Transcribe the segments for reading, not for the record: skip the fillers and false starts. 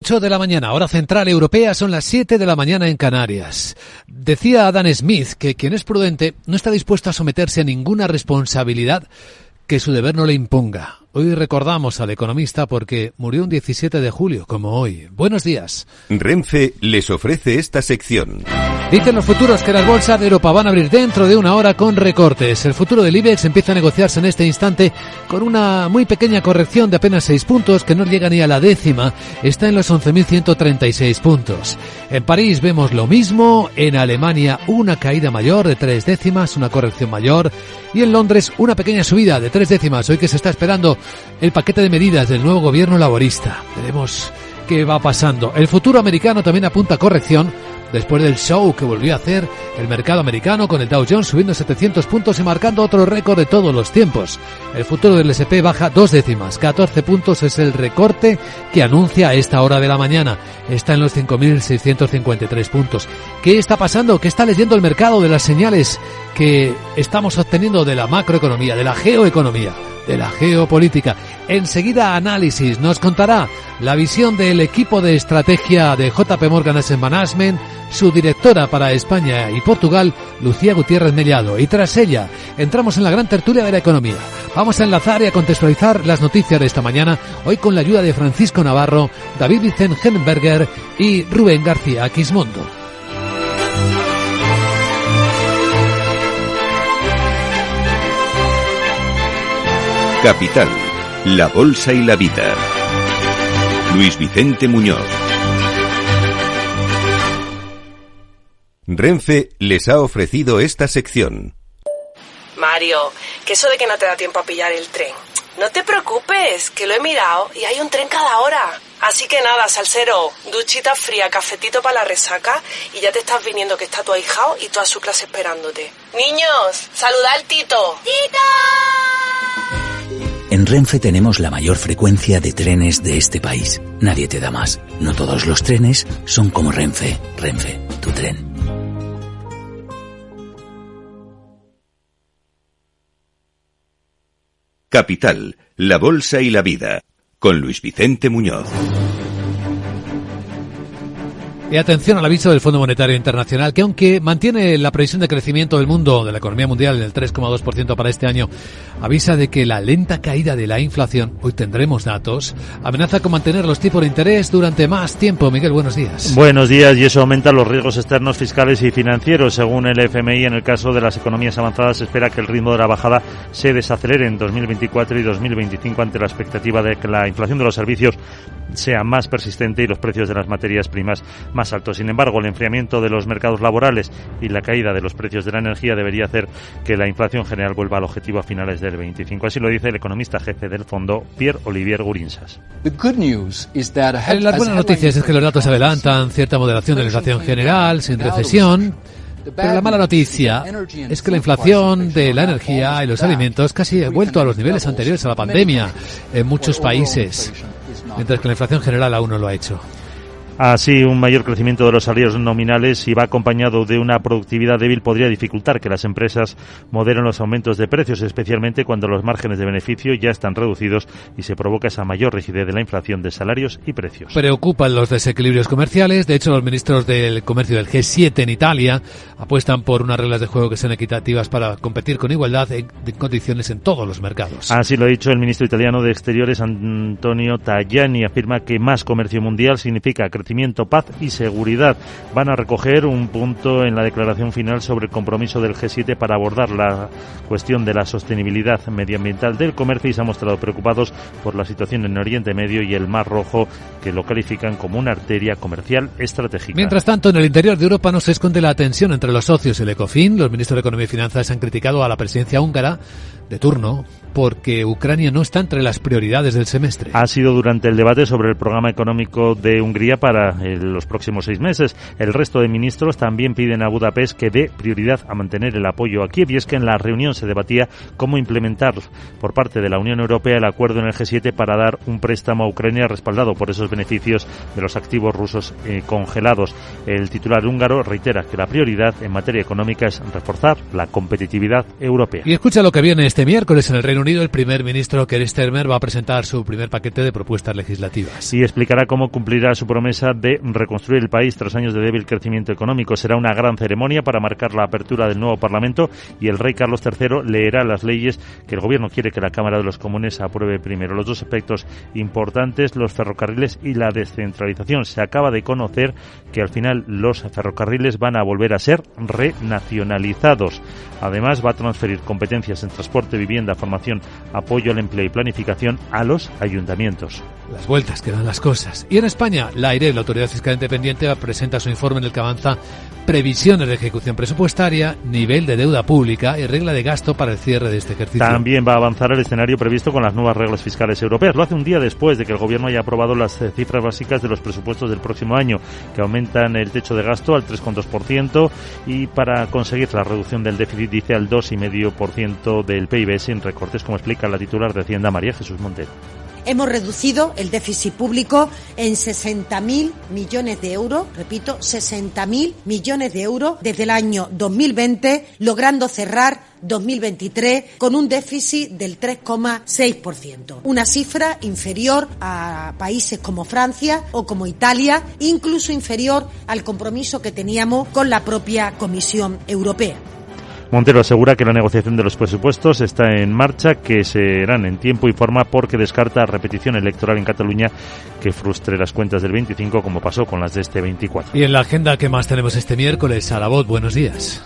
8 de la mañana, hora central europea, son las 7 de la mañana en Canarias. Decía Adam Smith que quien es prudente no está dispuesto a someterse a ninguna responsabilidad que su deber no le imponga. Hoy recordamos al economista porque murió un 17 de julio, como hoy. Buenos días. Renfe les ofrece esta sección. Dicen los futuros que las bolsas de Europa van a abrir dentro de una hora con recortes. El futuro del IBEX empieza a negociarse en este instante con una muy pequeña corrección de apenas 6 puntos, que no llega ni a la décima. Está en los 11.136 puntos. En París vemos lo mismo. En Alemania una caída mayor de 3 décimas, una corrección mayor. Y en Londres una pequeña subida de 3 décimas. Hoy que se está esperando el paquete de medidas del nuevo gobierno laborista. Veremos qué va pasando. El futuro americano también apunta a corrección después del show que volvió a hacer el mercado americano, con el Dow Jones subiendo 700 puntos y marcando otro récord de todos los tiempos. El futuro del S&P baja 2 décimas, 14 puntos es el recorte que anuncia a esta hora de la mañana. Está en los 5.653 puntos. ¿Qué está pasando? ¿Qué está leyendo el mercado de las señales que estamos obteniendo de la macroeconomía, de la geoeconomía, de la geopolítica? Enseguida análisis, nos contará la visión del equipo de estrategia de JP Morgan Asset Management, su directora para España y Portugal, Lucía Gutiérrez Mellado. Y tras ella, entramos en la gran tertulia de la economía. Vamos a enlazar y a contextualizar las noticias de esta mañana, hoy con la ayuda de Francisco Navarro, David Vicent Henenberger y Rubén García Quismondo. Capital, la bolsa y la vida. Luis Vicente Muñoz. Renfe les ha ofrecido esta sección. Mario, que eso de que no te da tiempo a pillar el tren. No te preocupes, que lo he mirado y hay un tren cada hora. Así que nada, salsero, duchita fría, cafetito para la resaca y ya te estás viniendo, que está tu ahijao y toda su clase esperándote. Niños, saluda al Tito. ¡Tito! En Renfe tenemos la mayor frecuencia de trenes de este país. Nadie te da más. No todos los trenes son como Renfe. Renfe, tu tren. Capital, la bolsa y la vida, con Luis Vicente Muñoz. Y atención al aviso del Fondo Monetario Internacional, que aunque mantiene la previsión de crecimiento del mundo, de la economía mundial, del 3,2% para este año, avisa de que la lenta caída de la inflación, hoy tendremos datos, amenaza con mantener los tipos de interés durante más tiempo. Miguel, buenos días. Buenos días, y eso aumenta los riesgos externos, fiscales y financieros. Según el FMI, en el caso de las economías avanzadas, se espera que el ritmo de la bajada se desacelere en 2024 y 2025 ante la expectativa de que la inflación de los servicios sea más persistente y los precios de las materias primas más altos. Sin embargo, el enfriamiento de los mercados laborales y la caída de los precios de la energía debería hacer que la inflación general vuelva al objetivo a finales del 25. Así lo dice el economista jefe del fondo, Pierre-Olivier Gurinsas. Las buenas noticias es que los datos adelantan cierta moderación de la inflación general, sin recesión. Pero la mala noticia es que la inflación de la energía y los alimentos casi ha vuelto a los niveles anteriores a la pandemia en muchos países, mientras que la inflación general aún no lo ha hecho. Así, un mayor crecimiento de los salarios nominales, si va acompañado de una productividad débil, podría dificultar que las empresas moderen los aumentos de precios, especialmente cuando los márgenes de beneficio ya están reducidos y se provoca esa mayor rigidez de la inflación de salarios y precios. Preocupan los desequilibrios comerciales. De hecho, los ministros del comercio del G7 en Italia apuestan por unas reglas de juego que sean equitativas para competir con igualdad de condiciones en todos los mercados. Así lo ha dicho el ministro italiano de Exteriores, Antonio Tajani. Afirma que más comercio mundial significa crecimiento, paz y seguridad. Van a recoger un punto en la declaración final sobre el compromiso del G7 para abordar la cuestión de la sostenibilidad medioambiental del comercio, y se han mostrado preocupados por la situación en Oriente Medio y el Mar Rojo, que lo califican como una arteria comercial estratégica. Mientras tanto, en el interior de Europa no se esconde la tensión entre los socios y el Ecofin. Los ministros de Economía y Finanzas han criticado a la presidencia húngara de turno porque Ucrania no está entre las prioridades del semestre. Ha sido durante el debate sobre el programa económico de Hungría para para los próximos 6 meses. El resto de ministros también piden a Budapest que dé prioridad a mantener el apoyo a Kiev, y es que en la reunión se debatía cómo implementar por parte de la Unión Europea el acuerdo en el G7 para dar un préstamo a Ucrania respaldado por esos beneficios de los activos rusos congelados. El titular húngaro reitera que la prioridad en materia económica es reforzar la competitividad europea. Y escucha lo que viene este miércoles en el Reino Unido. El primer ministro Keir Starmer va a presentar su primer paquete de propuestas legislativas. Y explicará cómo cumplirá su promesa de reconstruir el país tras años de débil crecimiento económico. Será una gran ceremonia para marcar la apertura del nuevo Parlamento, y el rey Carlos III leerá las leyes que el gobierno quiere que la Cámara de los Comunes apruebe primero. Los dos aspectos importantes, los ferrocarriles y la descentralización. Se acaba de conocer que al final los ferrocarriles van a volver a ser renacionalizados. Además, va a transferir competencias en transporte, vivienda, formación, apoyo al empleo y planificación a los ayuntamientos. Las vueltas que dan las cosas. Y en España, la AIRE, la Autoridad Fiscal Independiente, presenta su informe en el que avanza previsiones de ejecución presupuestaria, nivel de deuda pública y regla de gasto para el cierre de este ejercicio. También va a avanzar el escenario previsto con las nuevas reglas fiscales europeas. Lo hace un día después de que el Gobierno haya aprobado las cifras básicas de los presupuestos del próximo año, que aumentan el techo de gasto al 3,2% y para conseguir la reducción del déficit, dice, al 2,5% del PIB sin recortes, como explica la titular de Hacienda, María Jesús Montero. Hemos reducido el déficit público en 60.000 millones de euros, repito, 60.000 millones de euros desde el año 2020, logrando cerrar 2023 con un déficit del 3,6%. Una cifra inferior a países como Francia o como Italia, incluso inferior al compromiso que teníamos con la propia Comisión Europea. Montero asegura que la negociación de los presupuestos está en marcha, que serán en tiempo y forma, porque descarta repetición electoral en Cataluña que frustre las cuentas del 25, como pasó con las de este 24. Y en la agenda, ¿qué más tenemos este miércoles? Sara Bot, buenos días.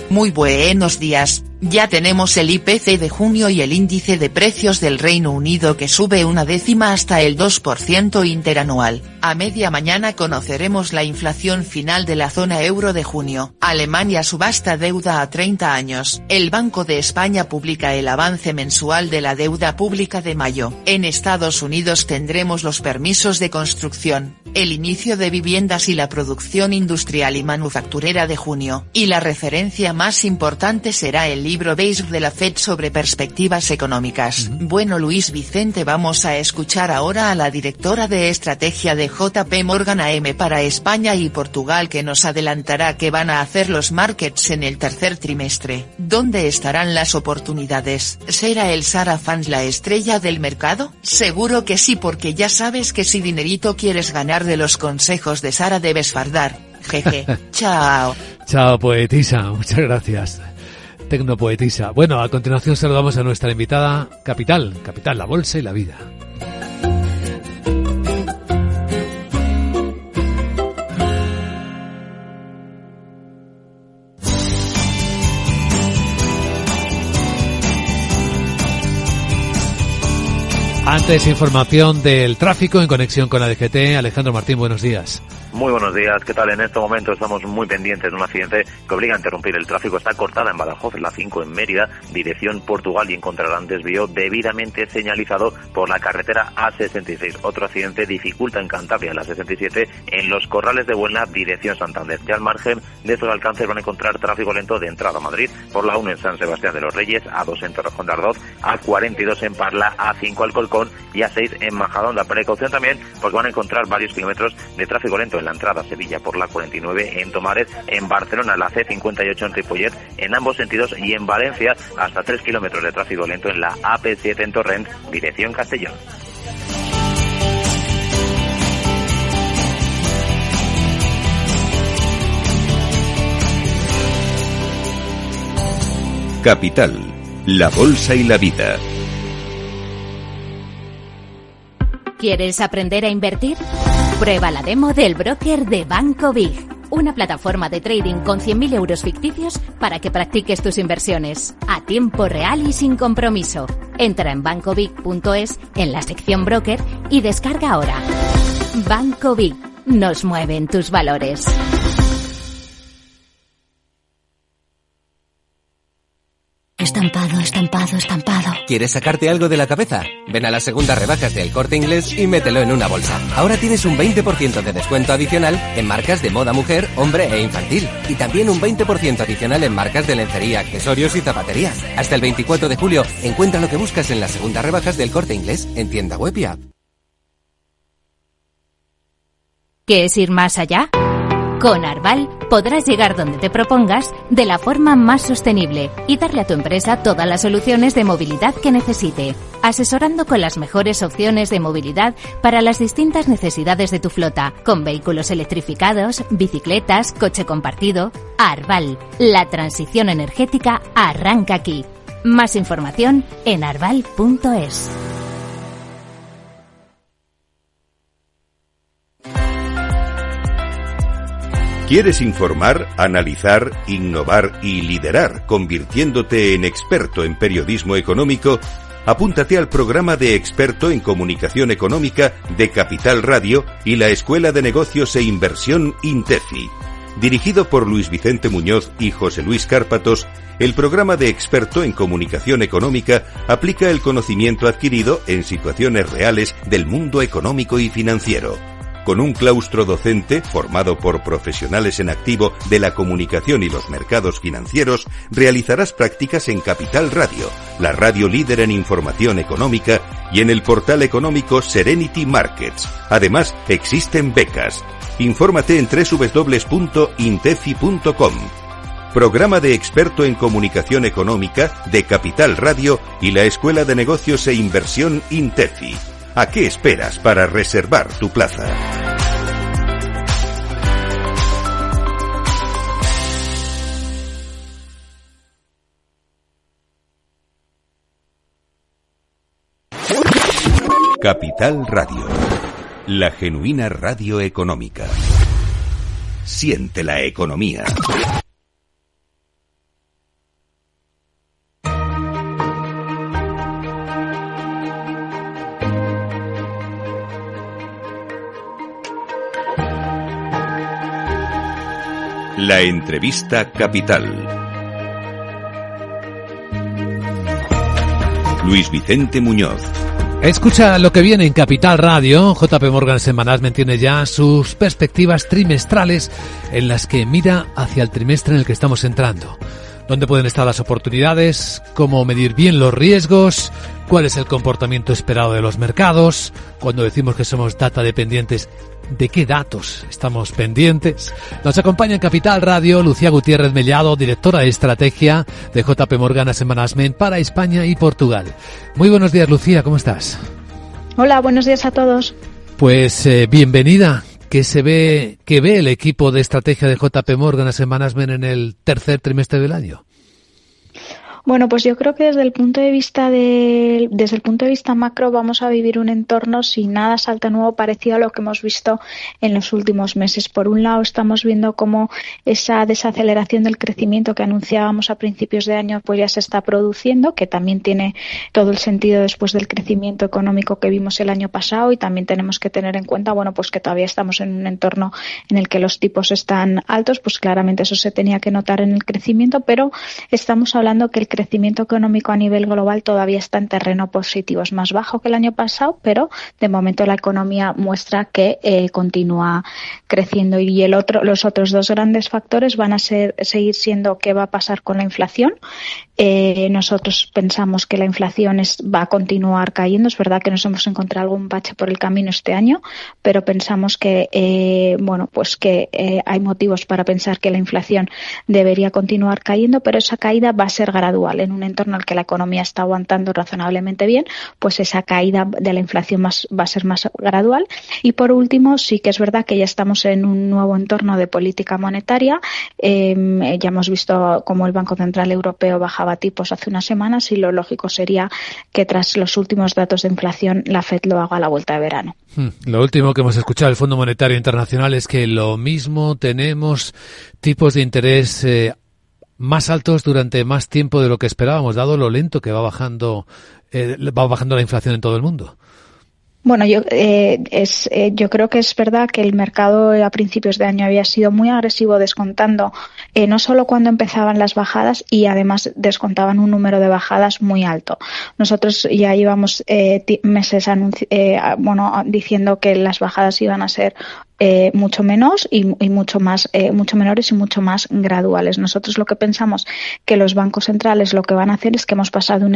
Muy buenos días. Ya tenemos el IPC de junio y el índice de precios del Reino Unido, que sube 0,1 hasta el 2% interanual. A media mañana conoceremos la inflación final de la zona euro de junio. Alemania subasta deuda a 30 años. El Banco de España publica el avance mensual de la deuda pública de mayo. En Estados Unidos tendremos los permisos de construcción, el inicio de viviendas y la producción industrial y manufacturera de junio. Y la referencia más importante será el libro beige de la FED sobre perspectivas económicas. Bueno, Luis Vicente, vamos a escuchar ahora a la directora de estrategia de JP Morgan AM para España y Portugal, que nos adelantará qué van a hacer los markets en el tercer trimestre. ¿Dónde estarán las oportunidades? ¿Será el Sara Fans la estrella del mercado? Seguro que sí, porque ya sabes que si dinerito quieres ganar de los consejos de Sara debes fardar. Jeje. Chao. Chao, poetisa. Muchas gracias. Tecnopoetisa. Bueno, a continuación saludamos a nuestra invitada Capital, la bolsa y la vida. Antes, información del tráfico en conexión con la DGT. Alejandro Martín, buenos días. Muy buenos días, ¿qué tal? En este momento estamos muy pendientes de un accidente que obliga a interrumpir el tráfico. Está cortada en Badajoz, en la 5 en Mérida, dirección Portugal, y encontrarán desvío debidamente señalizado por la carretera A66. Otro accidente dificulta en Cantabria, la 67, en los Corrales de Buelna, dirección Santander. Ya al margen de estos alcances van a encontrar tráfico lento de entrada a Madrid, por la 1 en San Sebastián de los Reyes, A2 en Torrejón de Ardoz, A42 en Parla, A5 Alcorcón y A6 en Majadahonda. Precaución también, porque van a encontrar varios kilómetros de tráfico lento en la entrada a Sevilla por la 49 en Tomares, en Barcelona la C58 en Ripollet en ambos sentidos, y en Valencia hasta 3 kilómetros de tráfico lento en la AP7 en Torrent, dirección Castellón. Capital, la bolsa y la vida. ¿Quieres aprender a invertir? Prueba la demo del broker de Banco Big, una plataforma de trading con 100.000 euros ficticios para que practiques tus inversiones a tiempo real y sin compromiso. Entra en bancobig.es en la sección broker y descarga ahora. Banco Big, nos mueven tus valores. Estampado, estampado, estampado. ¿Quieres sacarte algo de la cabeza? Ven a las segundas rebajas de El Corte Inglés y mételo en una bolsa. Ahora tienes un 20% de descuento adicional en marcas de moda mujer, hombre e infantil. Y también un 20% adicional en marcas de lencería, accesorios y zapatería. Hasta el 24 de julio, encuentra lo que buscas en las segundas rebajas del Corte Inglés en tienda web y app. ¿Qué es ir más allá? Con Arval podrás llegar donde te propongas de la forma más sostenible y darle a tu empresa todas las soluciones de movilidad que necesite, asesorando con las mejores opciones de movilidad para las distintas necesidades de tu flota, con vehículos electrificados, bicicletas, coche compartido. Arval, la transición energética arranca aquí. Más información en arval.es. ¿Quieres informar, analizar, innovar y liderar, convirtiéndote en experto en periodismo económico? Apúntate al programa de experto en comunicación económica de Capital Radio y la Escuela de Negocios e Inversión INTEFI. Dirigido por Luis Vicente Muñoz y José Luis Cárpatos, el programa de experto en comunicación económica aplica el conocimiento adquirido en situaciones reales del mundo económico y financiero. Con un claustro docente formado por profesionales en activo de la comunicación y los mercados financieros, realizarás prácticas en Capital Radio, la radio líder en información económica, y en el portal económico Serenity Markets. Además, existen becas. Infórmate en www.intefi.com. Programa de experto en comunicación económica de Capital Radio y la Escuela de Negocios e Inversión INTEFI. ¿A qué esperas para reservar tu plaza? Capital Radio, la genuina radio económica. Siente la economía. La entrevista capital. Luis Vicente Muñoz. Escucha lo que viene en Capital Radio. JP Morgan Asset Management tiene ya sus perspectivas trimestrales en las que mira hacia el trimestre en el que estamos entrando. ¿Dónde pueden estar las oportunidades? ¿Cómo medir bien los riesgos? ¿Cuál es el comportamiento esperado de los mercados? Cuando decimos que somos data dependientes, ¿de qué datos estamos pendientes? Nos acompaña en Capital Radio Lucía Gutiérrez Mellado, directora de estrategia de JP Morgan Asset Management para España y Portugal. Muy buenos días, Lucía, ¿cómo estás? Hola, buenos días a todos. Pues bienvenida. ¿Qué ve el equipo de estrategia de JP Morgan Asset Management en el tercer trimestre del año? Bueno, pues yo creo que desde el punto de vista macro vamos a vivir un entorno sin nada salta nuevo parecido a lo que hemos visto en los últimos meses. Por un lado, estamos viendo cómo esa desaceleración del crecimiento que anunciábamos a principios de año pues ya se está produciendo, que también tiene todo el sentido después del crecimiento económico que vimos el año pasado, y también tenemos que tener en cuenta, bueno, pues que todavía estamos en un entorno en el que los tipos están altos, pues claramente eso se tenía que notar en el crecimiento, pero estamos hablando que el crecimiento económico a nivel global todavía está en terreno positivo. Es más bajo que el año pasado, pero de momento la economía muestra que continúa creciendo. Y los otros dos grandes factores van a seguir siendo qué va a pasar con la inflación. Nosotros pensamos que la inflación va a continuar cayendo. Es verdad que nos hemos encontrado algún bache por el camino este año, pero pensamos que hay motivos para pensar que la inflación debería continuar cayendo, pero esa caída va a ser gradual. En un entorno en el que la economía está aguantando razonablemente bien, pues esa caída de la inflación va a ser más gradual. Y por último, sí que es verdad que ya estamos en un nuevo entorno de política monetaria. Ya hemos visto cómo el Banco Central Europeo bajaba tipos hace unas semanas, y lo lógico sería que tras los últimos datos de inflación la FED lo haga a la vuelta de verano. Lo último que hemos escuchado del Fondo Monetario Internacional es que lo mismo tenemos tipos de interés más altos durante más tiempo de lo que esperábamos, dado lo lento que va bajando la inflación en todo el mundo. Bueno, yo creo que es verdad que el mercado a principios de año había sido muy agresivo descontando, no solo cuando empezaban las bajadas, y además descontaban un número de bajadas muy alto. Nosotros ya llevamos meses diciendo que las bajadas iban a ser mucho menos y mucho menores y mucho más graduales. Nosotros lo que pensamos que los bancos centrales lo que van a hacer es que hemos pasado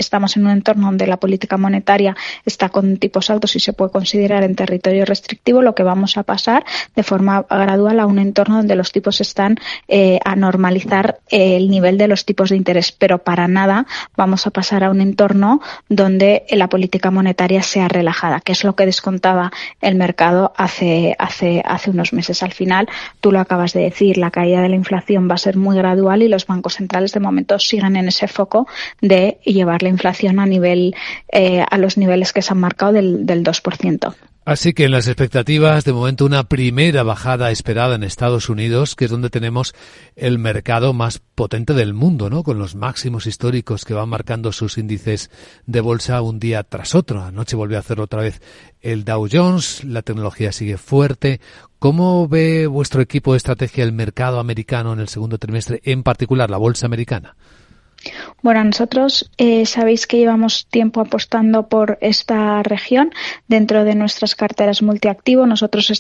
estamos en un entorno donde la política monetaria está con tipos altos y se puede considerar en territorio restrictivo. Lo que vamos a pasar de forma gradual a un entorno donde los tipos están a normalizar el nivel de los tipos de interés, pero para nada vamos a pasar a un entorno donde la política monetaria sea relajada, que es lo que descontaba el mercado hace unos meses. Al final, tú lo acabas de decir, la caída de la inflación va a ser muy gradual y los bancos centrales de momento siguen en ese foco de llevar la inflación a los niveles que se han marcado del 2%. Así que en las expectativas, de momento una primera bajada esperada en Estados Unidos, que es donde tenemos el mercado más potente del mundo, ¿no? Con los máximos históricos que van marcando sus índices de bolsa un día tras otro. Anoche volvió a hacerlo otra vez el Dow Jones, la tecnología sigue fuerte. ¿Cómo ve vuestro equipo de estrategia el mercado americano en el segundo trimestre, en particular la bolsa americana? Bueno, nosotros sabéis que llevamos tiempo apostando por esta región dentro de nuestras carteras multiactivo. Nosotros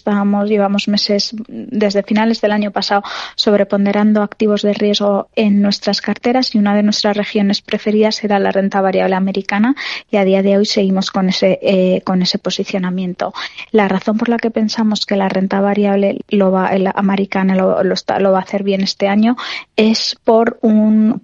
llevamos meses desde finales del año pasado sobreponderando activos de riesgo en nuestras carteras y una de nuestras regiones preferidas era la renta variable americana y a día de hoy seguimos con ese posicionamiento. La razón por la que pensamos que la renta variable americana lo va a hacer bien este año es por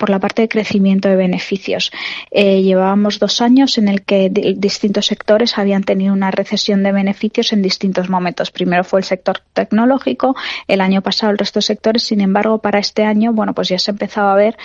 la parte de crecimiento de beneficios. Llevábamos 2 años en el que distintos sectores habían tenido una recesión de beneficios en distintos momentos. Primero fue el sector tecnológico, el año pasado el resto de sectores. Sin embargo, para este año, pues ya se empezaba a ver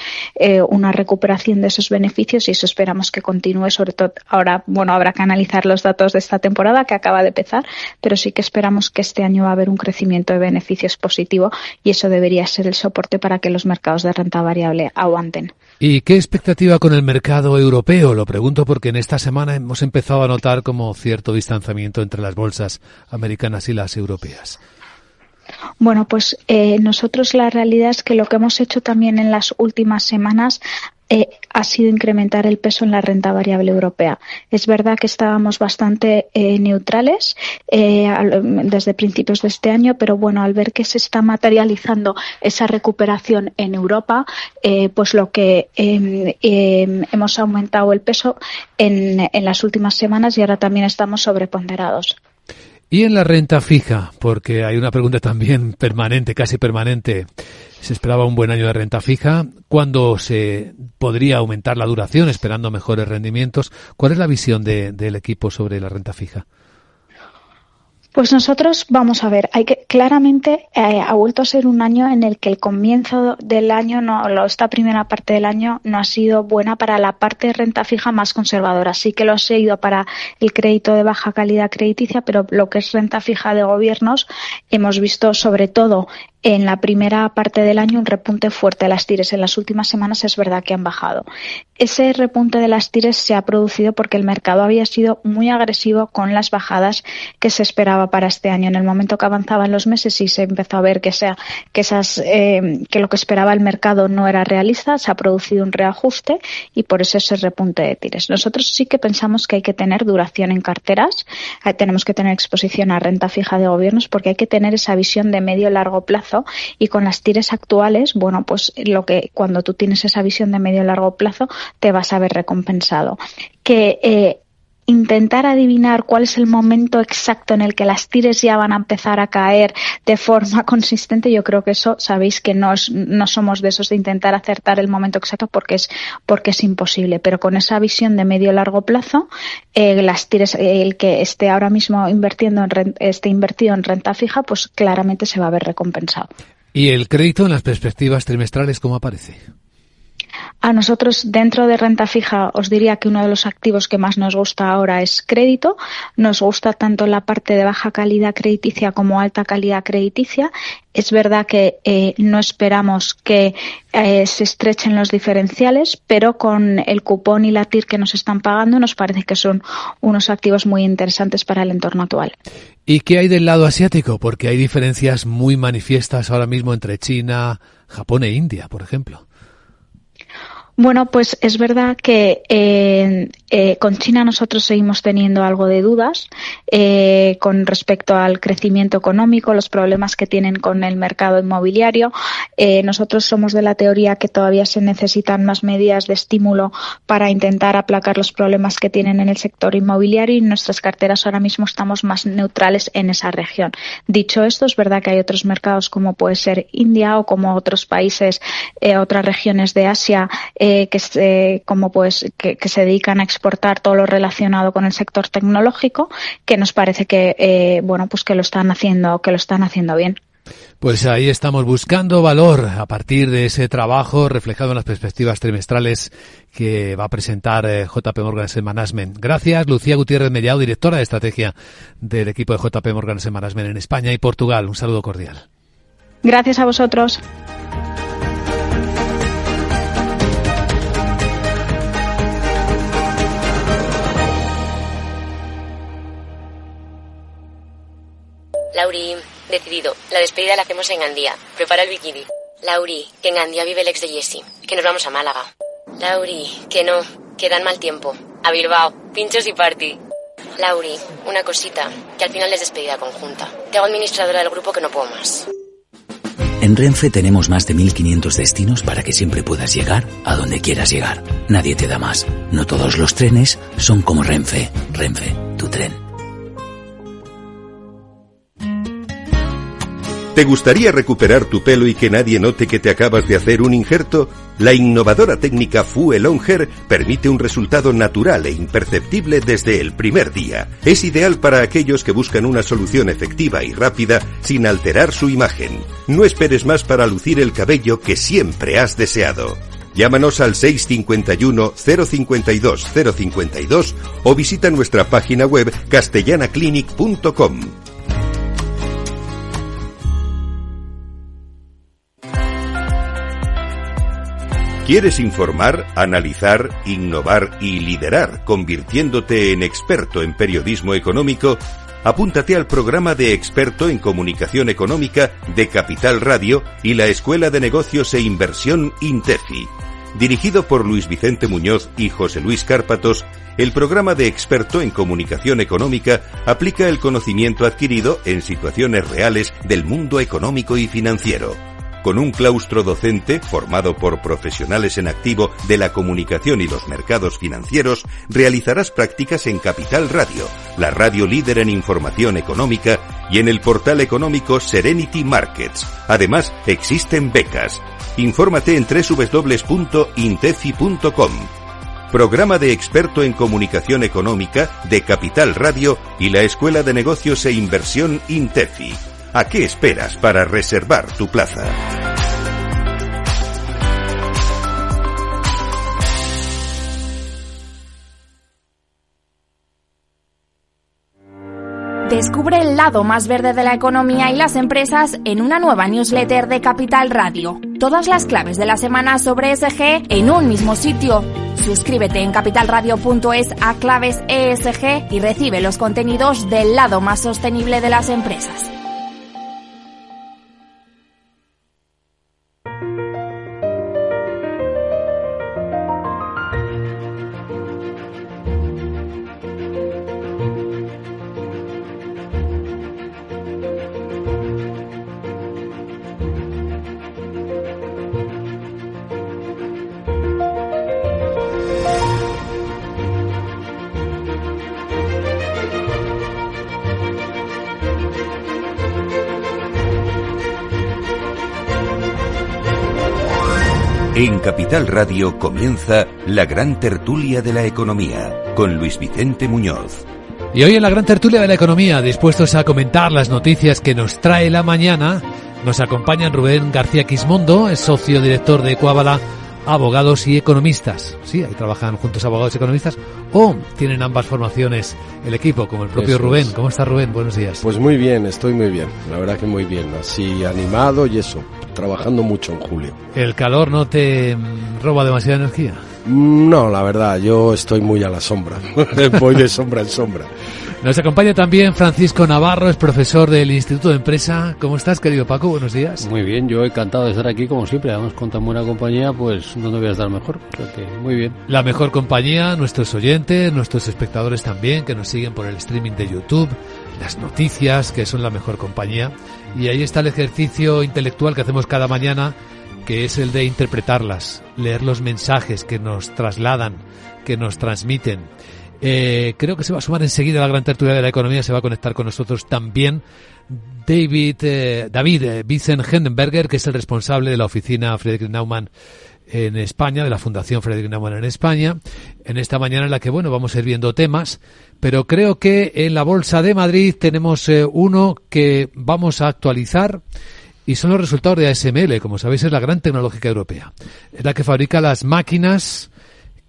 una recuperación de esos beneficios y eso esperamos que continúe. Sobre todo ahora, habrá que analizar los datos de esta temporada que acaba de empezar, pero sí que esperamos que este año va a haber un crecimiento de beneficios positivo y eso debería ser el soporte para que los mercados de renta variable aguanten. ¿Y qué expectativa con el mercado europeo? Lo pregunto porque en esta semana hemos empezado a notar como cierto distanciamiento entre las bolsas americanas y las europeas. Bueno, pues nosotros la realidad es que lo que hemos hecho también en las últimas semanas ha sido incrementar el peso en la renta variable europea. Es verdad que estábamos bastante neutrales desde principios de este año, pero al ver que se está materializando esa recuperación en Europa, pues lo que hemos aumentado el peso en las últimas semanas y ahora también estamos sobreponderados. Y en la renta fija, porque hay una pregunta también permanente, casi permanente. Se esperaba un buen año de renta fija. ¿Cuándo se podría aumentar la duración esperando mejores rendimientos? ¿Cuál es la visión del equipo sobre la renta fija? Pues nosotros, vamos a ver, claramente ha vuelto a ser un año en el que el comienzo del año, esta primera parte del año no ha sido buena para la parte de renta fija más conservadora. Sí que lo ha sido para el crédito de baja calidad crediticia, pero lo que es renta fija de gobiernos hemos visto sobre todo en la primera parte del año un repunte fuerte de las TIRES. En las últimas semanas es verdad que han bajado. Ese repunte de las TIRES se ha producido porque el mercado había sido muy agresivo con las bajadas que se esperaba para este año. En el momento que avanzaban los meses y se empezó a ver que lo que esperaba el mercado no era realista, se ha producido un reajuste y por eso ese repunte de TIRES. Nosotros sí que pensamos que hay que tener duración en carteras, tenemos que tener exposición a renta fija de gobiernos porque hay que tener esa visión de medio y largo plazo y con las TIRES actuales, pues cuando tú tienes esa visión de medio y largo plazo te vas a ver recompensado. Intentar adivinar cuál es el momento exacto en el que las TIRES ya van a empezar a caer de forma consistente, yo creo que eso sabéis que no somos de esos de intentar acertar el momento exacto porque es imposible, pero con esa visión de medio y largo plazo, las TIRES, el que esté ahora mismo invertido en renta fija, pues claramente se va a ver recompensado. ¿Y el crédito en las perspectivas trimestrales cómo aparece? A nosotros, dentro de renta fija, os diría que uno de los activos que más nos gusta ahora es crédito. Nos gusta tanto la parte de baja calidad crediticia como alta calidad crediticia. Es verdad que no esperamos que se estrechen los diferenciales, pero con el cupón y la TIR que nos están pagando nos parece que son unos activos muy interesantes para el entorno actual. ¿Y qué hay del lado asiático? Porque hay diferencias muy manifiestas ahora mismo entre China, Japón e India, por ejemplo. Bueno, pues es verdad que con China nosotros seguimos teniendo algo de dudas con respecto al crecimiento económico, los problemas que tienen con el mercado inmobiliario. Nosotros somos de la teoría que todavía se necesitan más medidas de estímulo para intentar aplacar los problemas que tienen en el sector inmobiliario, y en nuestras carteras ahora mismo estamos más neutrales en esa región. Dicho esto, es verdad que hay otros mercados como puede ser India o como otros países, otras regiones de Asia, que se dedican a exportar todo lo relacionado con el sector tecnológico, que nos parece que que lo están haciendo bien. Pues ahí estamos buscando valor a partir de ese trabajo reflejado en las perspectivas trimestrales que va a presentar JP Morgan Asset Management. Gracias, Lucía Gutiérrez Mellado, directora de estrategia del equipo de JP Morgan Asset Management en España y Portugal. Un saludo cordial. Gracias a vosotros. Lauri, decidido. La despedida la hacemos en Gandía. Prepara el bikini. Lauri, que en Gandía vive el ex de Jessie. Que nos vamos a Málaga. Lauri, que no. Que dan mal tiempo. A Bilbao. Pinchos y party. Lauri, una cosita. Que al final es despedida conjunta. Te hago administradora del grupo que no puedo más. En Renfe tenemos más de 1.500 destinos para que siempre puedas llegar a donde quieras llegar. Nadie te da más. No todos los trenes son como Renfe. Renfe, tu tren. ¿Te gustaría recuperar tu pelo y que nadie note que te acabas de hacer un injerto? La innovadora técnica Fuel On Hair permite un resultado natural e imperceptible desde el primer día. Es ideal para aquellos que buscan una solución efectiva y rápida sin alterar su imagen. No esperes más para lucir el cabello que siempre has deseado. Llámanos al 651 052 052 o visita nuestra página web castellanaclinic.com. ¿Quieres informar, analizar, innovar y liderar, convirtiéndote en experto en periodismo económico? Apúntate al programa de experto en comunicación económica de Capital Radio y la Escuela de Negocios e Inversión INTEFI. Dirigido por Luis Vicente Muñoz y José Luis Cárpatos, el programa de experto en comunicación económica aplica el conocimiento adquirido en situaciones reales del mundo económico y financiero. Con un claustro docente formado por profesionales en activo de la comunicación y los mercados financieros, realizarás prácticas en Capital Radio, la radio líder en información económica, y en el portal económico Serenity Markets. Además, existen becas. Infórmate en www.intefi.com. Programa de experto en comunicación económica de Capital Radio y la Escuela de Negocios e Inversión INTEFI. ¿A qué esperas para reservar tu plaza? Descubre el lado más verde de la economía y las empresas en una nueva newsletter de Capital Radio. Todas las claves de la semana sobre ESG en un mismo sitio. Suscríbete en capitalradio.es a claves ESG y recibe los contenidos del lado más sostenible de las empresas. En Capital Radio comienza la gran tertulia de la economía, con Luis Vicente Muñoz. Y hoy en la gran tertulia de la economía, dispuestos a comentar las noticias que nos trae la mañana, nos acompañan Rubén García Quismondo, es socio director de Ecuabala, abogados y economistas. Sí, ahí trabajan juntos abogados y economistas, o tienen ambas formaciones el equipo, como el propio Eso Rubén. es. ¿Cómo está, Rubén? Buenos días. Pues muy bien, estoy muy bien, la verdad que muy bien, así animado y eso, trabajando mucho en julio. ¿El calor no te roba demasiada energía? No, la verdad, yo estoy muy a la sombra, voy de sombra en sombra. Nos acompaña también Francisco Navarro, es profesor del Instituto de Empresa. ¿Cómo estás, querido Paco? Buenos días. Muy bien, yo encantado de estar aquí como siempre, además con tan buena compañía, pues ¿dónde voy a estar mejor? O sea que muy bien. La mejor compañía, nuestros oyentes, nuestros espectadores también, que nos siguen por el streaming de YouTube, las noticias, que son la mejor compañía. Y ahí está el ejercicio intelectual que hacemos cada mañana, que es el de interpretarlas, leer los mensajes que nos trasladan, que nos transmiten. Creo que se va a sumar enseguida a la gran tertulia de la economía, se va a conectar con nosotros también David Witzenhendenberger, que es el responsable de la oficina Friedrich Naumann en España, de la Fundación Friedrich Naumann en España, en esta mañana en la que, bueno, vamos a ir viendo temas, pero creo que en la Bolsa de Madrid tenemos uno que vamos a actualizar, y son los resultados de ASML. Como sabéis, es la gran tecnológica europea. Es la que fabrica las máquinas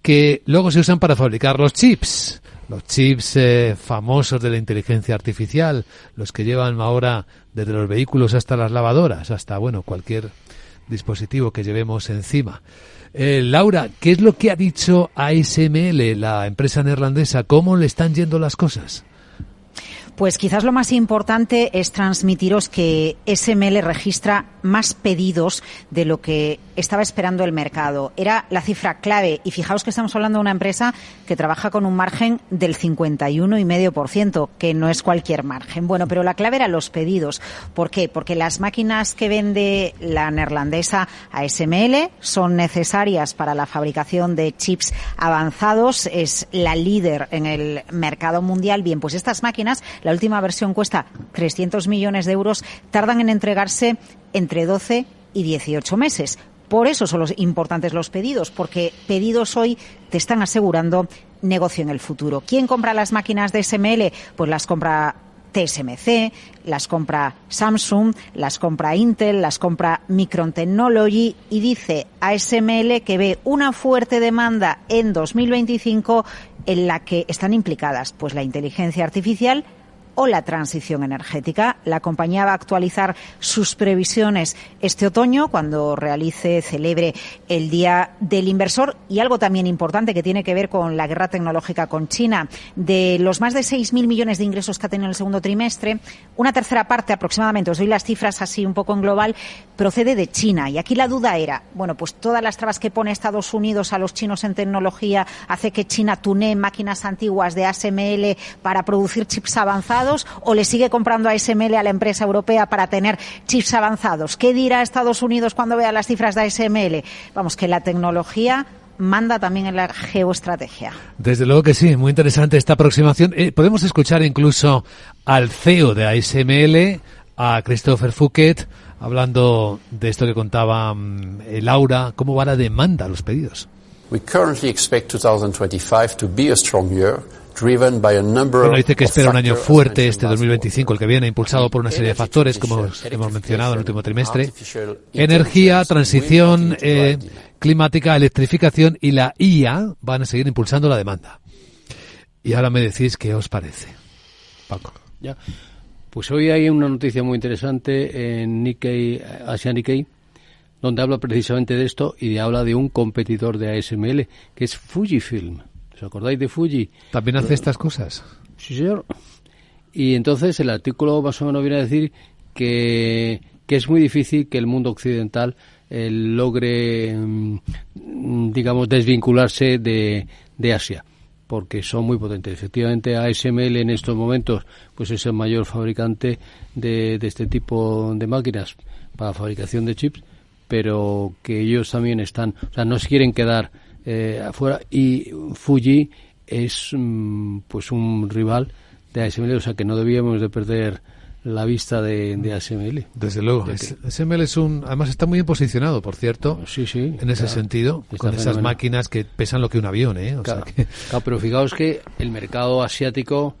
que luego se usan para fabricar los chips. Los chips famosos de la inteligencia artificial, los que llevan ahora desde los vehículos hasta las lavadoras, hasta, bueno, cualquier dispositivo que llevemos encima. Laura, ¿qué es lo que ha dicho ASML, la empresa neerlandesa? ¿Cómo le están yendo las cosas? Pues quizás lo más importante es transmitiros que SML registra más pedidos de lo que estaba esperando el mercado. Era la cifra clave, y fijaos que estamos hablando de una empresa que trabaja con un margen del 51,5%, que no es cualquier margen. Bueno, pero la clave eran los pedidos. ¿Por qué? Porque las máquinas que vende la neerlandesa ASML son necesarias para la fabricación de chips avanzados. Es la líder en el mercado mundial. Bien, pues estas máquinas, la última versión cuesta 300 millones de euros, tardan en entregarse entre 12 y 18 meses. Por eso son los importantes los pedidos, porque pedidos hoy te están asegurando negocio en el futuro. ¿Quién compra las máquinas de SML? Pues las compra TSMC, las compra Samsung, las compra Intel, las compra Micron Technology, y dice ASML que ve una fuerte demanda en 2025 en la que están implicadas pues la inteligencia artificial o la transición energética. La compañía va a actualizar sus previsiones este otoño cuando celebre el Día del Inversor. Y algo también importante que tiene que ver con la guerra tecnológica con China. De los más de 6.000 millones de ingresos que ha tenido en el segundo trimestre, una tercera parte aproximadamente, os doy las cifras así un poco en global, procede de China. Y aquí la duda era, bueno, pues todas las trabas que pone Estados Unidos a los chinos en tecnología hace que China tunee máquinas antiguas de ASML para producir chips avanzados, o le sigue comprando ASML a la empresa europea para tener chips avanzados. ¿Qué dirá Estados Unidos cuando vea las cifras de ASML? Vamos, que la tecnología manda también en la geoestrategia. Desde luego que sí, muy interesante esta aproximación. Podemos escuchar incluso al CEO de ASML, a Christopher Fouquet, hablando de esto que contaba Laura, cómo va la demanda, los pedidos. We currently expect 2025 to be a strong year. Bueno, dice que espera un año fuerte este 2025, el que viene, impulsado por una serie de factores, como hemos mencionado en el último trimestre: energía, transición climática, electrificación y la IA van a seguir impulsando la demanda. Y ahora me decís qué os parece, Paco. Ya, pues hoy hay una noticia muy interesante en Asia Nikkei, donde habla precisamente de esto y habla de un competidor de ASML, que es Fujifilm. ¿Os acordáis de Fuji? ¿También hace estas cosas? Sí, señor. Y entonces el artículo más o menos viene a decir que es muy difícil que el mundo occidental logre, digamos, desvincularse de Asia, porque son muy potentes. Efectivamente, ASML en estos momentos pues es el mayor fabricante de este tipo de máquinas para fabricación de chips, pero que ellos también están, o sea, no se quieren quedar afuera, y Fuji es pues un rival de ASML, o sea que no debíamos de perder la vista de ASML. Desde luego, ASML además está muy bien posicionado, por cierto, sí, en ese sentido, con esas máquinas que pesan lo que un avión, claro, pero fijaos que el mercado asiático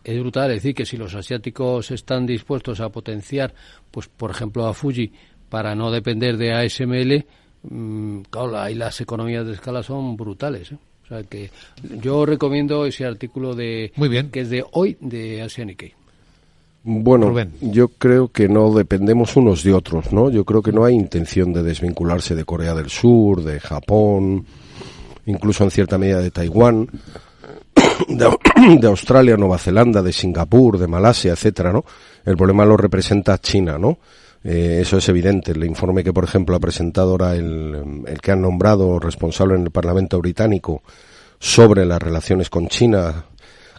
es brutal, es decir, que si los asiáticos están dispuestos a potenciar, pues por ejemplo a Fuji, para no depender de ASML, claro, ahí las economías de escala son brutales, ¿eh? O sea que yo recomiendo ese artículo que es de hoy de Asia Nikkei. Bueno, Rubén. Yo creo que no dependemos unos de otros, ¿no? Yo creo que no hay intención de desvincularse de Corea del Sur, de Japón, incluso en cierta medida de Taiwán, de Australia, Nueva Zelanda, de Singapur, de Malasia, etcétera, ¿no? El problema lo representa China, ¿no? Eso es evidente. El informe que, por ejemplo, ha presentado ahora el que han nombrado responsable en el Parlamento británico sobre las relaciones con China,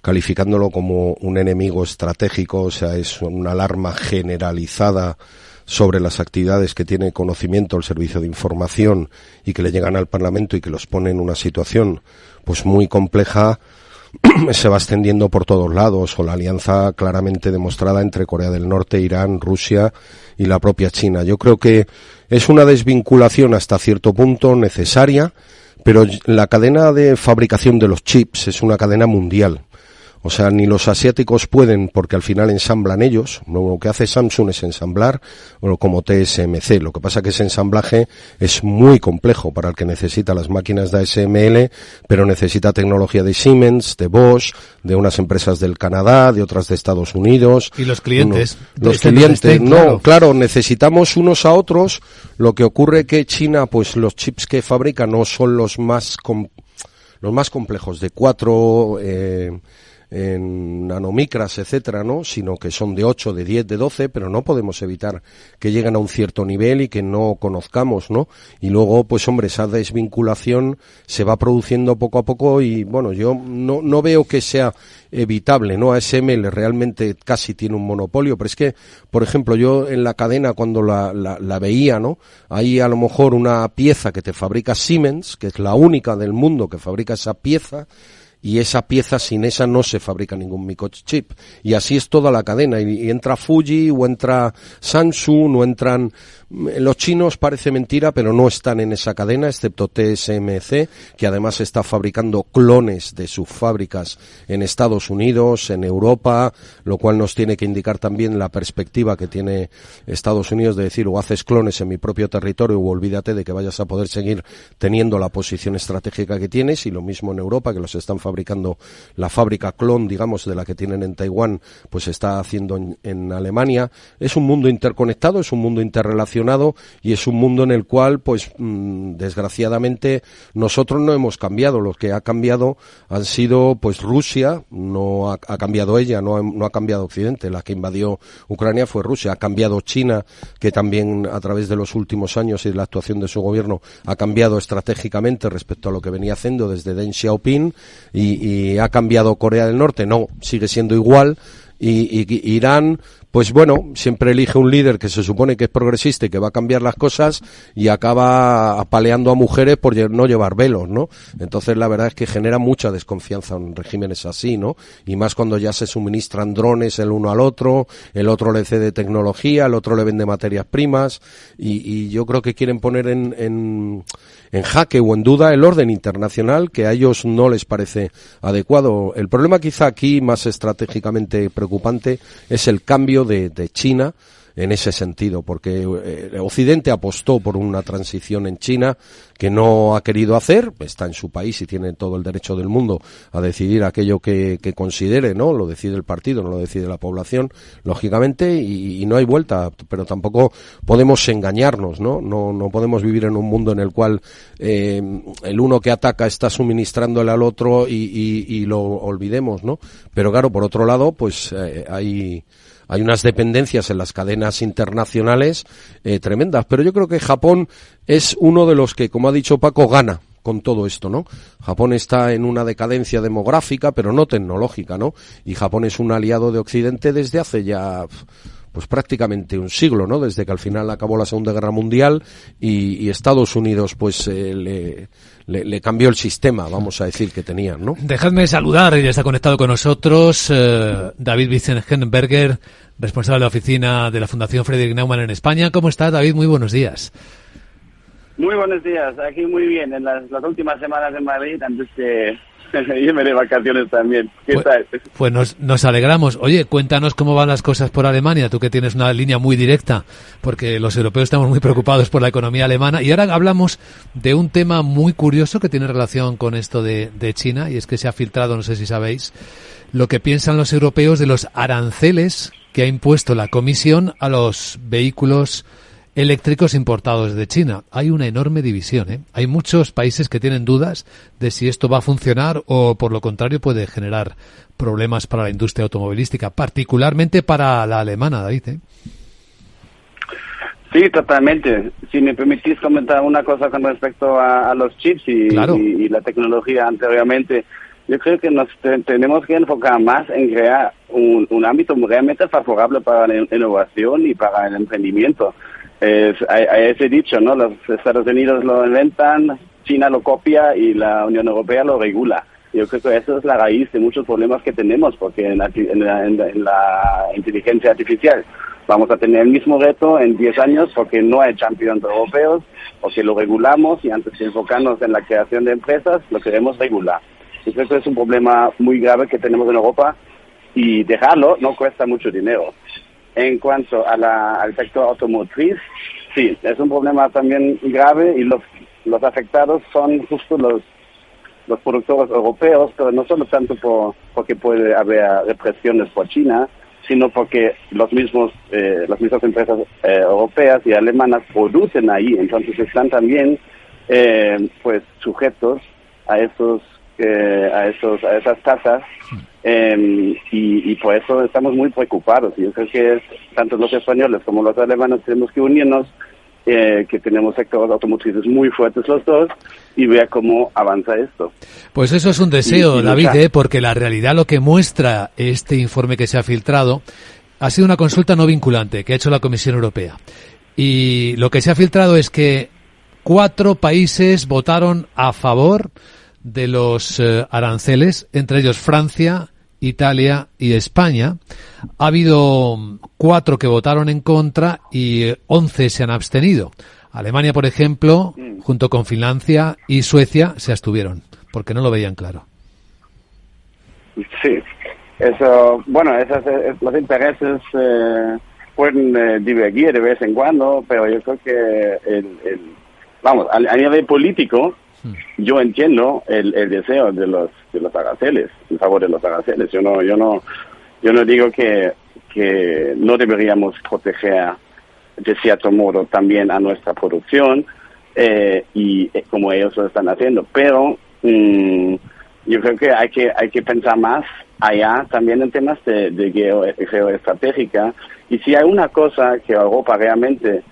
calificándolo como un enemigo estratégico, o sea, es una alarma generalizada sobre las actividades que tiene conocimiento el servicio de información y que le llegan al Parlamento y que los pone en una situación pues muy compleja, se va extendiendo por todos lados, o la alianza claramente demostrada entre Corea del Norte, Irán, Rusia y la propia China. Yo creo que es una desvinculación hasta cierto punto necesaria, pero la cadena de fabricación de los chips es una cadena mundial. O sea, ni los asiáticos pueden, porque al final ensamblan ellos. Lo que hace Samsung es ensamblar, como TSMC. Lo que pasa es que ese ensamblaje es muy complejo para el que necesita las máquinas de ASML, pero necesita tecnología de Siemens, de Bosch, de unas empresas del Canadá, de otras de Estados Unidos. Y los clientes. Los clientes, claro, necesitamos unos a otros. Lo que ocurre que China, pues los chips que fabrica no son los más complejos, de 4 en nanomicras, etcétera, ¿no? Sino que son de 8, de 10, de 12, pero no podemos evitar que lleguen a un cierto nivel y que no conozcamos, ¿no? Y luego, pues hombre, esa desvinculación se va produciendo poco a poco y, bueno, yo no veo que sea evitable, ¿no? ASML realmente casi tiene un monopolio, pero es que, por ejemplo, yo en la cadena cuando la veía, ¿no? Hay a lo mejor una pieza que te fabrica Siemens, que es la única del mundo que fabrica esa pieza, y esa pieza, sin esa no se fabrica ningún microchip. Y así es toda la cadena. Y entra Fuji, o entra Samsung, o entran... Los chinos parece mentira, pero no están en esa cadena, excepto TSMC, que además está fabricando clones de sus fábricas en Estados Unidos, en Europa, lo cual nos tiene que indicar también la perspectiva que tiene Estados Unidos de decir, o haces clones en mi propio territorio, o olvídate de que vayas a poder seguir teniendo la posición estratégica que tienes, y lo mismo en Europa, que los están fabricando, la fábrica clon, digamos, de la que tienen en Taiwán, pues está haciendo en Alemania. Es un mundo interconectado, es un mundo interrelacionado, y es un mundo en el cual, pues, desgraciadamente, nosotros no hemos cambiado. Lo que ha cambiado han sido, pues, Rusia, no ha cambiado ella, no ha cambiado Occidente. La que invadió Ucrania fue Rusia. Ha cambiado China, que también, a través de los últimos años y de la actuación de su gobierno, ha cambiado estratégicamente respecto a lo que venía haciendo desde Deng Xiaoping, y ha cambiado Corea del Norte. No, sigue siendo igual. Y Irán, pues bueno, siempre elige un líder que se supone que es progresista y que va a cambiar las cosas, y acaba apaleando a mujeres por no llevar velos, ¿no? Entonces la verdad es que genera mucha desconfianza en regímenes así, ¿no? Y más cuando ya se suministran drones el uno al otro, el otro le cede tecnología, el otro le vende materias primas, y yo creo que quieren poner en jaque o en duda el orden internacional, que a ellos no les parece adecuado. El problema quizá aquí más estratégicamente preocupante es el cambio de China en ese sentido, porque Occidente apostó por una transición en China que no ha querido hacer. Está en su país y tiene todo el derecho del mundo a decidir aquello que considere, ¿no? Lo decide el partido, no lo decide la población, lógicamente, y no hay vuelta, pero tampoco podemos engañarnos, ¿no? No podemos vivir en un mundo en el cual el uno que ataca está suministrándole al otro y lo olvidemos, ¿no? Pero claro, por otro lado, pues hay unas dependencias en las cadenas internacionales tremendas, pero yo creo que Japón es uno de los que, como ha dicho Paco, gana con todo esto, ¿no? Japón está en una decadencia demográfica, pero no tecnológica, ¿no? Y Japón es un aliado de Occidente desde hace ya, pues prácticamente un siglo, ¿no? Desde que al final acabó la Segunda Guerra Mundial y Estados Unidos, pues le cambió el sistema, vamos a decir, que tenían, ¿no? Dejadme saludar, ya está conectado con nosotros David Witzenberger, responsable de la oficina de la Fundación Friedrich Naumann en España. ¿Cómo está, David? Muy buenos días. Muy buenos días, aquí muy bien. En las últimas semanas en Madrid, antes de irme de vacaciones también. ¿Qué tal? Pues nos alegramos. Oye, cuéntanos cómo van las cosas por Alemania, tú que tienes una línea muy directa, porque los europeos estamos muy preocupados por la economía alemana. Y ahora hablamos de un tema muy curioso que tiene relación con esto de China, y es que se ha filtrado, no sé si sabéis, lo que piensan los europeos de los aranceles que ha impuesto la Comisión a los vehículos eléctricos importados de China. Hay una enorme división, ¿eh? Hay muchos países que tienen dudas de si esto va a funcionar o, por lo contrario, puede generar problemas para la industria automovilística, particularmente para la alemana, David, ¿eh? Sí, totalmente. Si me permitís comentar una cosa con respecto a los chips y la tecnología anteriormente, yo creo que nos tenemos que enfocar más en crear un ámbito realmente favorable para la innovación y para el emprendimiento. Hay ese dicho, ¿no? Los Estados Unidos lo inventan, China lo copia y la Unión Europea lo regula. Yo creo que eso es la raíz de muchos problemas que tenemos, porque en la inteligencia artificial vamos a tener el mismo reto en 10 años porque no hay champions europeos, porque lo regulamos y antes de enfocarnos en la creación de empresas, lo queremos regular. Yo creo que es un problema muy grave que tenemos en Europa y dejarlo no cuesta mucho dinero. En cuanto al sector automotriz, sí, es un problema también grave y los afectados son justo los productores europeos, pero no solo tanto porque puede haber represiones por China, sino porque las mismas empresas europeas y alemanas producen ahí, entonces están también pues sujetos a esas tasas. Y por eso estamos muy preocupados. Yo creo que tanto los españoles como los alemanes tenemos que unirnos, que tenemos sectores automotrices muy fuertes los dos, y ver cómo avanza esto. Pues eso es un deseo, David, porque la realidad, lo que muestra este informe que se ha filtrado, ha sido una consulta no vinculante que ha hecho la Comisión Europea. Y lo que se ha filtrado es que 4 países votaron a favor de los aranceles, entre ellos Francia, Italia y España. Ha habido 4 que votaron en contra y 11 se han abstenido. Alemania, por ejemplo, junto con Finlandia y Suecia, se abstuvieron porque no lo veían claro. Sí, eso, bueno, los intereses pueden divergir de vez en cuando, pero yo creo que a nivel político, yo entiendo el deseo de los aranceles, en favor de los aranceles. Yo no digo que no deberíamos proteger de cierto modo también a nuestra producción, y como ellos lo están haciendo, pero yo creo que hay que pensar más allá también en temas de geoestratégica, y si hay una cosa que Europa realmente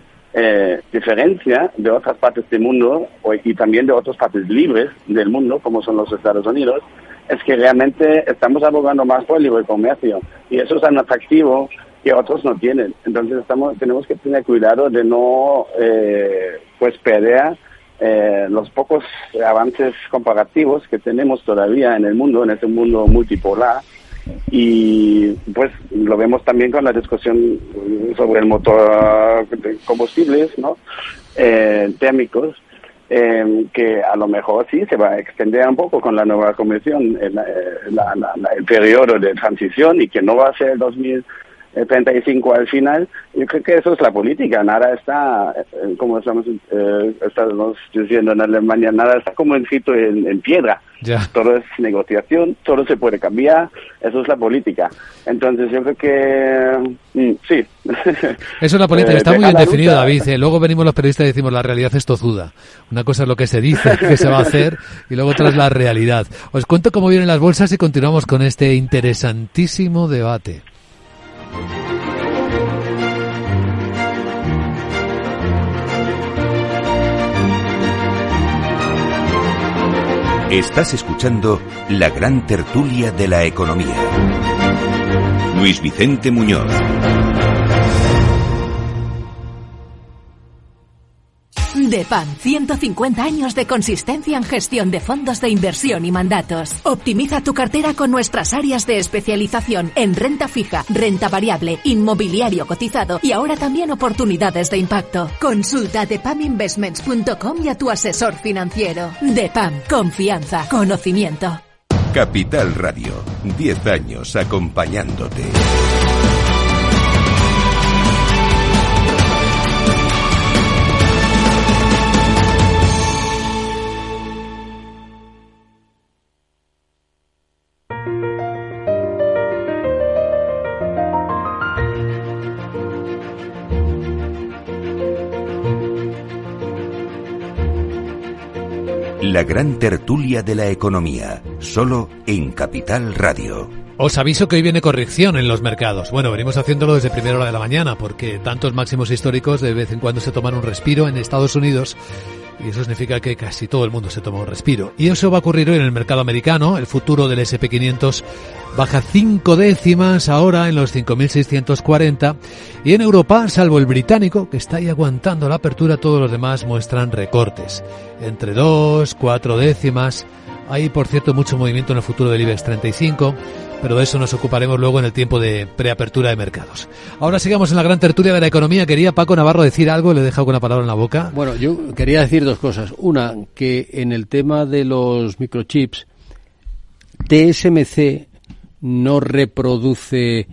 diferencia de otras partes del mundo y también de otras partes libres del mundo, como son los Estados Unidos, es que realmente estamos abogando más por el libre comercio, y eso es un atractivo que otros no tienen. Entonces tenemos que tener cuidado de no perder los pocos avances comparativos que tenemos todavía en el mundo, en este mundo multipolar. Y pues lo vemos también con la discusión sobre el motor de combustibles, ¿no? Térmicos, que a lo mejor sí se va a extender un poco con la nueva comisión el periodo de transición, y que no va a ser el 2035 al final. Yo creo que eso es la política. Nada está, como estamos diciendo en Alemania, nada está como escrito en piedra. Ya. Todo es negociación, todo se puede cambiar, eso es la política. Entonces yo creo que sí. Eso es la política, está muy bien definido, David. Luego venimos los periodistas y decimos la realidad es tozuda. Una cosa es lo que se dice que se va a hacer y luego otra es la realidad. Os cuento cómo vienen las bolsas y continuamos con este interesantísimo debate. Estás escuchando la gran tertulia de la economía. Luis Vicente Muñoz. DEPAM, 150 años de consistencia en gestión de fondos de inversión y mandatos. Optimiza tu cartera con nuestras áreas de especialización en renta fija, renta variable, inmobiliario cotizado y ahora también oportunidades de impacto. Consulta depaminvestments.com y a tu asesor financiero. DEPAM, confianza, conocimiento. Capital Radio, 10 años acompañándote. La gran tertulia de la economía, solo en Capital Radio. Os aviso que hoy viene corrección en los mercados. Bueno, venimos haciéndolo desde primera hora de la mañana, porque tantos máximos históricos de vez en cuando se toman un respiro en Estados Unidos, y eso significa que casi todo el mundo se toma un respiro. Y eso va a ocurrir hoy en el mercado americano. El futuro del S&P 500 baja 5 décimas ahora en los 5.640. Y en Europa, salvo el británico, que está ahí aguantando la apertura, todos los demás muestran recortes. Entre 2, 4 décimas. Hay, por cierto, mucho movimiento en el futuro del IBEX 35, pero de eso nos ocuparemos luego en el tiempo de preapertura de mercados. Ahora sigamos en la gran tertulia de la economía. Quería Paco Navarro decir algo, le he dejado con una palabra en la boca. Bueno, yo quería decir dos cosas. Una, que en el tema de los microchips, TSMC no reproduce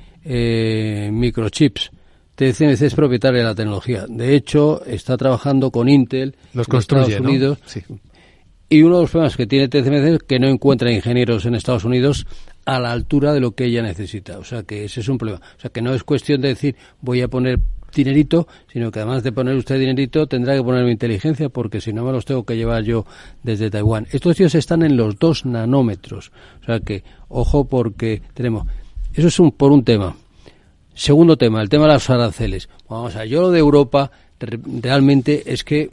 microchips. TSMC es propietaria de la tecnología. De hecho, está trabajando con Intel los construye, Estados Unidos. ¿no? Sí. Y uno de los problemas que tiene TSMC es que no encuentra ingenieros en Estados Unidos a la altura de lo que ella necesita. O sea, que ese es un problema. O sea, que no es cuestión de decir voy a poner dinerito, sino que además de poner usted dinerito tendrá que ponerme inteligencia, porque si no me los tengo que llevar yo desde Taiwán. Estos tíos están en los 2 nanómetros. O sea que, ojo, porque tenemos... Eso es por un tema. Segundo tema, el tema de los aranceles. Vamos a ver, yo lo de Europa realmente es que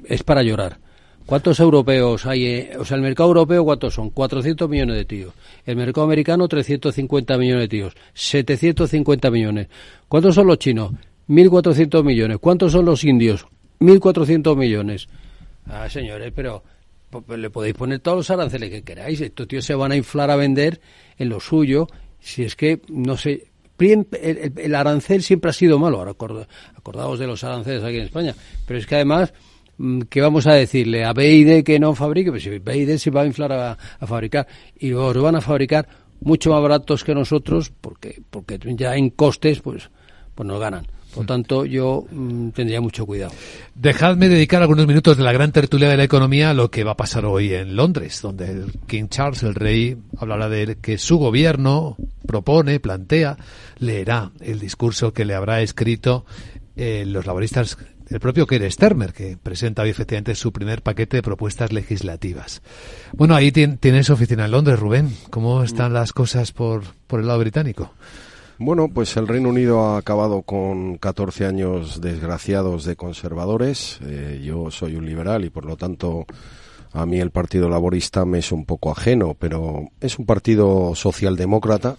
es para llorar. ¿Cuántos europeos hay? O sea, el mercado europeo, ¿cuántos son? 400 millones de tíos. El mercado americano, 350 millones de tíos. 750 millones. ¿Cuántos son los chinos? 1.400 millones. ¿Cuántos son los indios? 1.400 millones. Ah, señores, pero le podéis poner todos los aranceles que queráis. Estos tíos se van a inflar a vender en lo suyo. Si es que, no sé... El arancel siempre ha sido malo. Ahora acordaos de los aranceles aquí en España. Pero es que además... ¿Qué vamos a decirle? ¿A BID que no fabrique? Pues si BID se va a inflar a fabricar, y luego lo van a fabricar mucho más baratos que nosotros, porque ya en costes pues nos ganan. Por tanto, yo tendría mucho cuidado. Dejadme dedicar algunos minutos de la gran tertulia de la economía a lo que va a pasar hoy en Londres, donde el King Charles, el rey, hablará de que su gobierno propone, plantea, leerá el discurso que le habrá escrito los laboristas, el propio Keir Starmer, que presenta hoy efectivamente su primer paquete de propuestas legislativas. Bueno, ahí tienes oficina en Londres, Rubén. ¿Cómo están las cosas por el lado británico? Bueno, pues el Reino Unido ha acabado con 14 años desgraciados de conservadores. Yo soy un liberal y por lo tanto a mí el Partido Laborista me es un poco ajeno, pero es un partido socialdemócrata,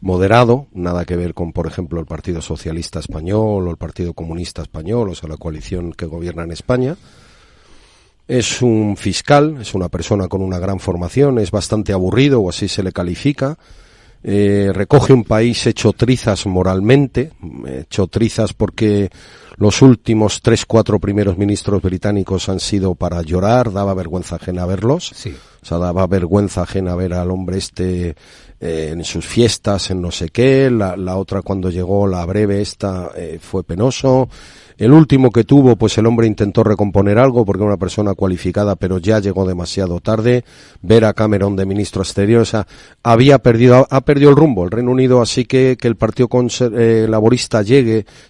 moderado, nada que ver con, por ejemplo, el Partido Socialista Español o el Partido Comunista Español, o sea, la coalición que gobierna en España. Es un fiscal, es una persona con una gran formación, es bastante aburrido, o así se le califica. Recoge un país hecho trizas moralmente, hecho trizas porque los últimos 3-4 primeros ministros británicos han sido para llorar, daba vergüenza ajena verlos. Sí. O sea, daba vergüenza ajena ver al hombre en sus fiestas, en no sé qué. La otra, cuando llegó la breve fue penoso. El último que tuvo, pues el hombre intentó recomponer algo porque era una persona cualificada, pero ya llegó demasiado tarde. Ver a Cameron de ministro exterior, o sea, ha perdido el rumbo el Reino Unido, así que el Partido Laborista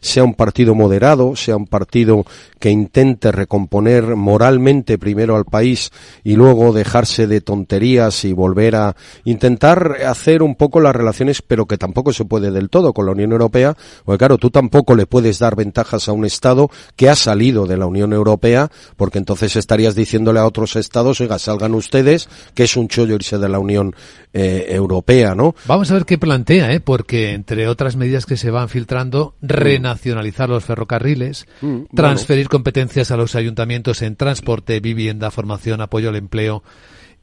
sea un partido moderado, sea un partido que intente recomponer moralmente primero al país y luego dejarse de tonterías y volver a intentar hacer un poco las relaciones, pero que tampoco se puede del todo con la Unión Europea, porque claro, tú tampoco le puedes dar ventajas a un Estado que ha salido de la Unión Europea, porque entonces estarías diciéndole a otros Estados, oiga, salgan ustedes, que es un chollo irse de la Unión Europea, ¿no? Vamos a ver qué plantea, porque entre otras medidas que se van filtrando, renacionalizar los ferrocarriles, transferir competencias a los ayuntamientos en transporte, vivienda, formación, apoyo al empleo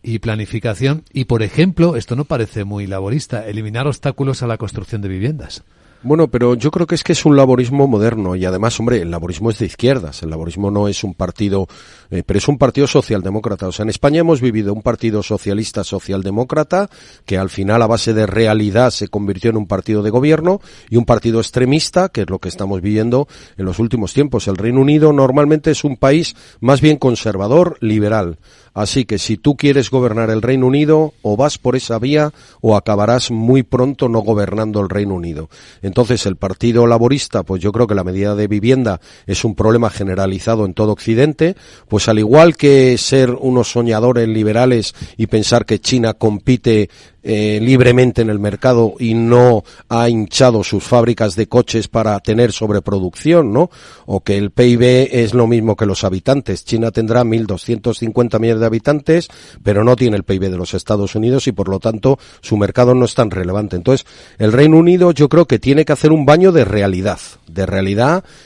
y planificación, y por ejemplo, esto no parece muy laborista, eliminar obstáculos a la construcción de viviendas. Bueno, pero yo creo que es un laborismo moderno y además, hombre, el laborismo es de izquierdas, el laborismo no es un partido, pero es un partido socialdemócrata. O sea, en España hemos vivido un partido socialista socialdemócrata que al final a base de realidad se convirtió en un partido de gobierno y un partido extremista, que es lo que estamos viviendo en los últimos tiempos. El Reino Unido normalmente es un país más bien conservador, liberal. Así que si tú quieres gobernar el Reino Unido, o vas por esa vía o acabarás muy pronto no gobernando el Reino Unido. Entonces el Partido Laborista, pues yo creo que la medida de vivienda es un problema generalizado en todo Occidente, pues al igual que ser unos soñadores liberales y pensar que China compite libremente en el mercado y no ha hinchado sus fábricas de coches para tener sobreproducción, ¿no? O que el PIB es lo mismo que los habitantes. China tendrá 1.250 millones de habitantes, pero no tiene el PIB de los Estados Unidos y por lo tanto su mercado no es tan relevante. Entonces, el Reino Unido yo creo que tiene que hacer un baño de realidad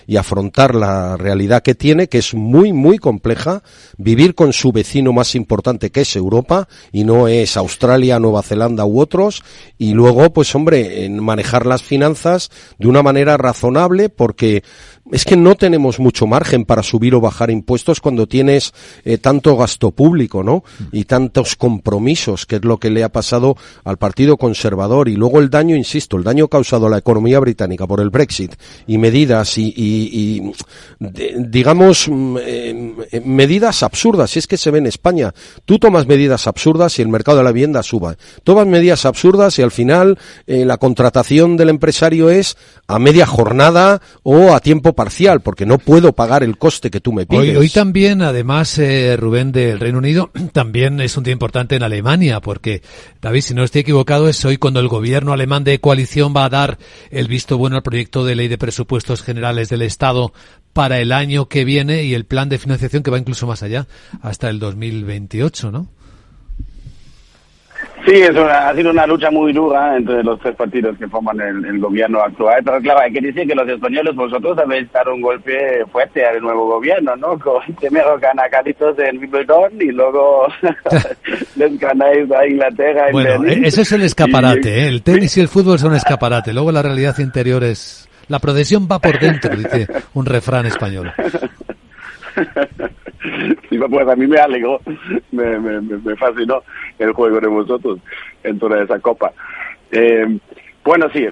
y afrontar la realidad que tiene, que es muy, muy compleja, vivir con su vecino más importante que es Europa y no es Australia, Nueva Zelanda u otros, y luego, pues hombre, en manejar las finanzas de una manera razonable, porque es que no tenemos mucho margen para subir o bajar impuestos cuando tienes tanto gasto público, ¿no? Y tantos compromisos, que es lo que le ha pasado al Partido Conservador. Y luego el daño, insisto, el daño causado a la economía británica por el Brexit y medidas digamos, medidas absurdas. Y es que se ve en España. Tú tomas medidas absurdas y el mercado de la vivienda suba. Tomas medidas absurdas y al final la contratación del empresario es a media jornada o a tiempo parcial, porque no puedo pagar el coste que tú me pides. Hoy también, además, Rubén, del Reino Unido, también es un día importante en Alemania, porque, David, si no estoy equivocado, es hoy cuando el gobierno alemán de coalición va a dar el visto bueno al proyecto de ley de presupuestos generales del Estado para el año que viene y el plan de financiación que va incluso más allá, hasta el 2028, ¿no? Sí, ha sido una lucha muy dura entre los tres partidos que forman el gobierno actual, pero claro, hay que decir que los españoles, vosotros habéis dado un golpe fuerte al nuevo gobierno, ¿no? Primero gana Carlitos en Wimbledon y luego les ganáis a Inglaterra en Bueno, Berlín. ese es el escaparate, el tenis y el fútbol son escaparate, luego la realidad interior es... La procesión va por dentro, dice un refrán español. Sí, pues a mí me alegró, me fascinó el juego de vosotros en toda esa copa. Bueno, sí,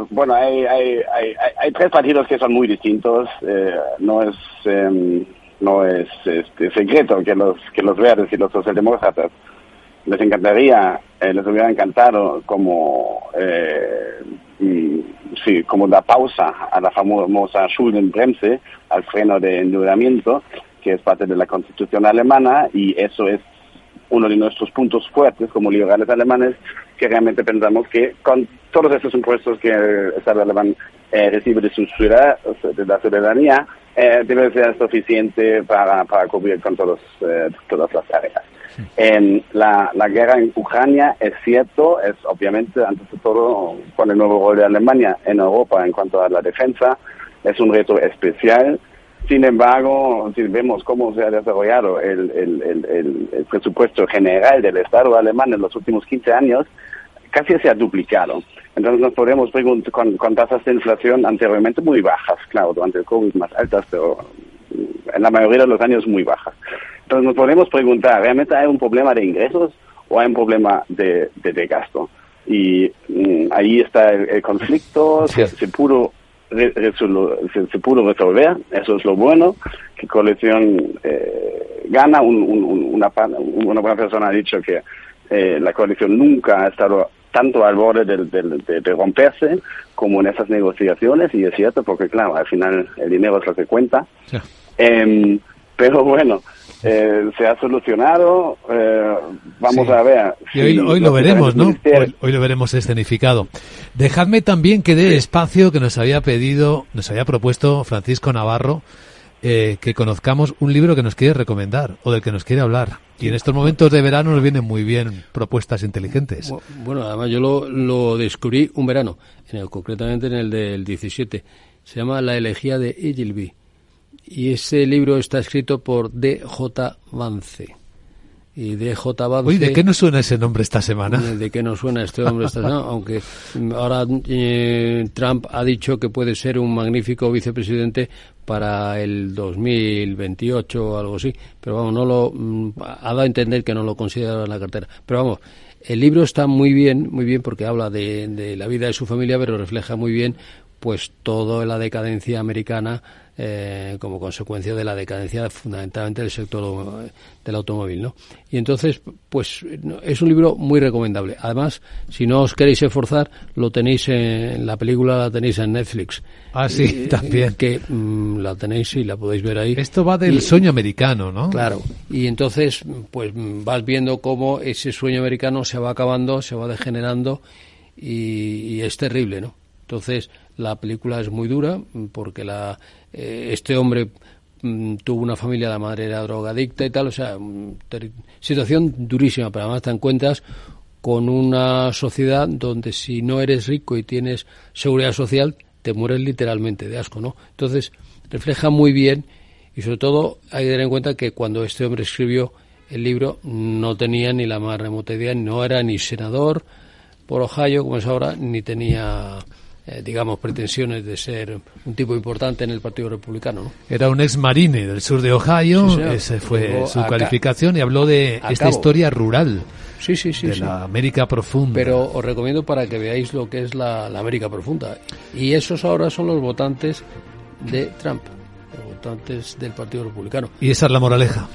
bueno, hay tres partidos que son muy distintos. No es secreto que los verdes y los socialdemócratas les hubiera encantado como dar pausa a la famosa Schuldenbremse, al freno de endeudamiento, que es parte de la Constitución alemana, y eso es uno de nuestros puntos fuertes como liberales alemanes, que realmente pensamos que con todos estos impuestos que el Estado alemán recibe de la ciudadanía, debe ser suficiente para cubrir con todas las tareas. La guerra en Ucrania es cierto, es obviamente, antes de todo, con el nuevo rol de Alemania en Europa en cuanto a la defensa, es un reto especial. Sin embargo, si vemos cómo se ha desarrollado el presupuesto general del Estado alemán en los últimos 15 años, casi se ha duplicado. Entonces nos podemos preguntar con tasas de inflación anteriormente muy bajas, claro, durante el COVID más altas, pero en la mayoría de los años muy bajas. Entonces nos podemos preguntar, ¿realmente hay un problema de ingresos o hay un problema de gasto? Y ahí está el conflicto, se pudo resolver, eso es lo bueno, que coalición gana. Una buena persona ha dicho que la coalición nunca ha estado tanto al borde de romperse como en esas negociaciones, y es cierto, porque claro, al final el dinero es lo que cuenta. Sí. Pero bueno, se ha solucionado, vamos a ver. Y hoy lo veremos, ¿no? Hoy lo veremos escenificado. Dejadme también que dé espacio que nos había propuesto Francisco Navarro, que conozcamos un libro que nos quiere recomendar o del que nos quiere hablar. Y en estos momentos de verano nos vienen muy bien propuestas inteligentes. Bueno, además yo lo descubrí un verano, concretamente en el del 17. Se llama La elegía de Ogilvy. Y ese libro está escrito por D.J. Vance. y D.J. Vance. Uy, ¿de qué nos suena ese nombre esta semana? ¿De qué nos suena este hombre esta semana? Aunque ahora Trump ha dicho que puede ser un magnífico vicepresidente para el 2028 o algo así, pero vamos, ha dado a entender que no lo considera en la cartera. Pero vamos, el libro está muy bien porque habla de la vida de su familia, pero refleja muy bien pues toda la decadencia americana como consecuencia de la decadencia fundamentalmente del sector del automóvil, ¿no? Y entonces, pues es un libro muy recomendable. Además, si no os queréis esforzar, lo tenéis la película la tenéis en Netflix. Ah, sí, también. Que la tenéis y la podéis ver ahí. Esto va del sueño americano, ¿no? Claro. Y entonces, pues vas viendo cómo ese sueño americano se va acabando, se va degenerando y es terrible, ¿no? Entonces, la película es muy dura porque este hombre tuvo una familia, la madre era drogadicta y tal, o sea, situación durísima, pero además te encuentras con una sociedad donde si no eres rico y tienes seguridad social, te mueres literalmente de asco, ¿no? Entonces, refleja muy bien y sobre todo hay que tener en cuenta que cuando este hombre escribió el libro no tenía ni la más remota idea, no era ni senador por Ohio, como es ahora, ni tenía digamos, pretensiones de ser un tipo importante en el Partido Republicano, ¿no? Era un ex marine del sur de Ohio, sí, esa fue su calificación, y habló de esta historia rural. Sí, de la América profunda. Pero os recomiendo para que veáis lo que es la América profunda. Y esos ahora son los votantes de Trump, los votantes del Partido Republicano. Y esa es la moraleja.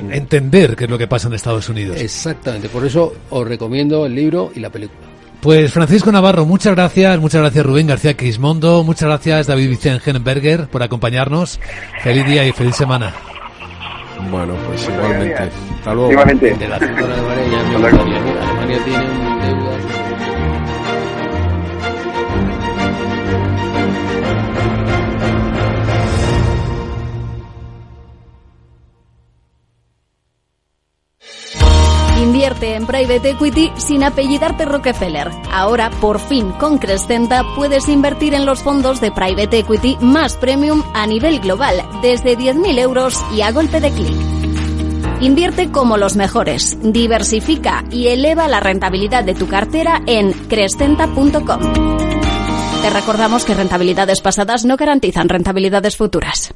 Entender qué es lo que pasa en Estados Unidos. Exactamente, por eso os recomiendo el libro y la película. Pues Francisco Navarro, muchas gracias Rubén García Quismondo, muchas gracias David Wittgenberger por acompañarnos. Feliz día y feliz semana. Bueno, pues igualmente. Hasta luego. Igualmente. De la zona de Alemania tiene un deuda. Invierte en Private Equity sin apellidarte Rockefeller. Ahora, por fin, con Crescenta puedes invertir en los fondos de Private Equity más premium a nivel global, desde 10.000 euros y a golpe de clic. Invierte como los mejores, diversifica y eleva la rentabilidad de tu cartera en crescenta.com. Te recordamos que rentabilidades pasadas no garantizan rentabilidades futuras.